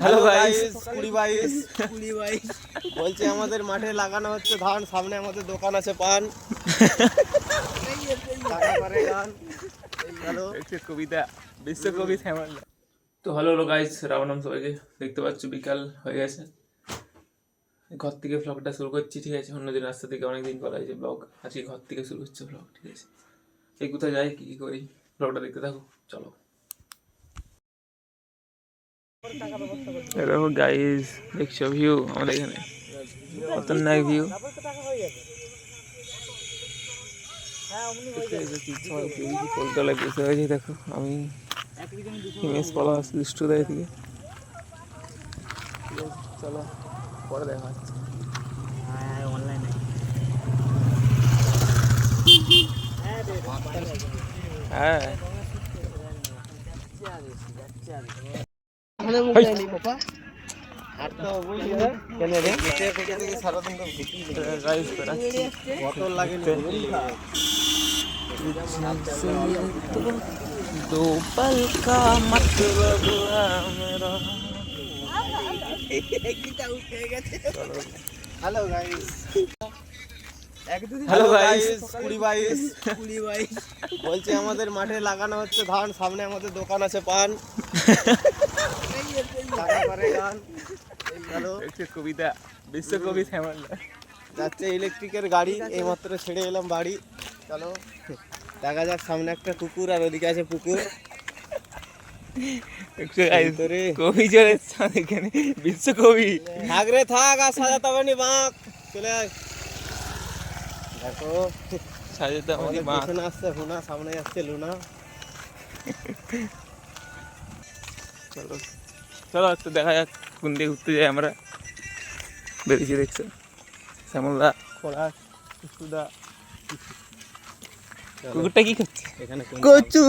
Hello guys, কুড়ি বাইশ বলছে আমাদের মাঠে লাগানো হচ্ছে ধান, সামনে আমাদের দোকান আছে পান। কবিতা বিশ্বকবি শ্যামল। তো হ্যালো গাইস, রাম সবাইকে। দেখতে পাচ্ছ বিকাল হয়ে গেছে, ঘর থেকে ব্লগটা শুরু করছি। ঠিক আছে, অন্যদিন রাস্তা থেকে অনেকদিন পর হয়েছে ব্লগ, আজকে ঘর থেকে শুরু হচ্ছে ব্লগ। ঠিক আছে, এই কোথায় যাই কি কি করি ব্লগটা দেখতে থাকো, চলো। দেখো গাইস, দেখছো ভিউ আমাদের এখানে খতরনাক ভিউ। কলতলা বসে হয়েছে, দেখো আমি হিমেশ পলাশ দুষ্টু দেয় থেকে। চলো পরে দেখা হচ্ছে। হ্যাঁ दो पल का मतलब मेरा। হ্যালো গাইস, কুড়ি বাইশ বলছে আমাদের মাঠে লাগানো হচ্ছে ধান, সামনে আমাদের দোকান আছে পান। কবিতা বিশ্বকবি শ্যামল যাচ্ছে ইলেকট্রিকের গাড়ি, এইমাত্র ছেড়ে এলাম বাড়ি। চলো দেখা যাক, সামনে একটা কুকুর আর ওদিকে আছে পুকুর। কবি চলে এখানে, বিশ্বকবি। থাক রে থাক, আর সাজাতে হবে নি বাঁক, চলে আয়। দেখো সাজাতে হবে পেছনে আসছে হুনা, সামনে আসছে লুনা। চলো চলো একটু দেখা যাক কোন দিকে ঘুরতে যাই আমরা। বেরিয়েছি দেখছো, শ্যামলদা, খোলা, কুকুরদা। কুকুরটা কি করছে এখানে? কচু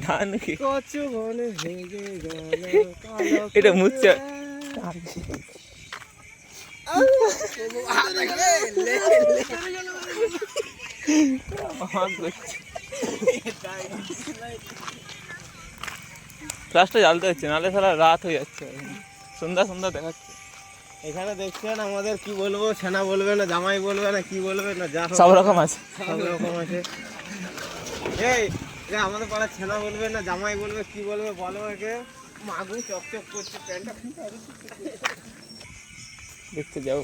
ধান কচু বনে এটা মুচ্ছে। ফ্লাশটা জ্বালতে হচ্ছে, নাহলে সারা রাত হয়ে যাচ্ছে, সন্ধ্যা সন্ধ্যা দেখাচ্ছে। এখানে দেখছেন আমাদের, কি বলবো, ছানা বলবে না, জামাই বলবে না, কি বলবে না, যা সব রকম আছে, সব রকম আছে। এই আমাদের পাড়ার ছানা বলবে না, জামাই বলবে, কি বলবে বলো একে। মাগু চকচক করছে প্যান্টটা। দেখতে যাও।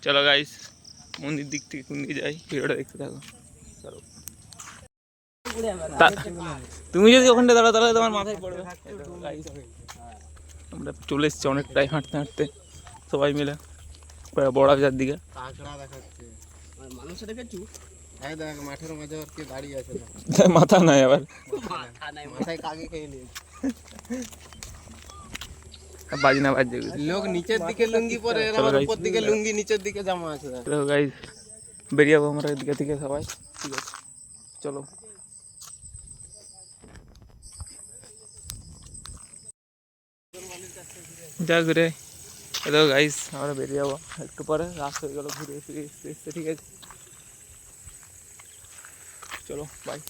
চলো গাইস, মন্দির দিক থেকে কোন দিকে যাই ভিডিওটা দেখতে থাকো, চলো। তুমি যদি ওখানটা দাঁড়াও তাহলে তোমার মাথায় পড়বে। আমরা চলে এসেছি অনেকটাই হাঁটতে হাঁটতে সবাই মিলে বড় বাজার দিকে। মানুষ দেখেছি দেখ, মাঠের মাঝে আর কি দাঁড়িয়ে আছে, মাথা নাই আবার, মাথায় কাকে খেয়ে নিয়েছে। বাজনা বাজছে, লোক নিচের দিকে লুঙ্গি পরে, উপর দিকে লুঙ্গি, নিচের দিকে জামা আছে। গাইস বেরিয়ে যাবো আমরা এদিকে থেকে সবাই, ঠিক আছে চলো। যা ঘুরে এতো গাইস, আমরা বেরিয়ে যাবো একটু পরে, রাস্তা হয়ে গেলো ঘুরে ফিরে এসতে। ঠিক আছে চলো বাই।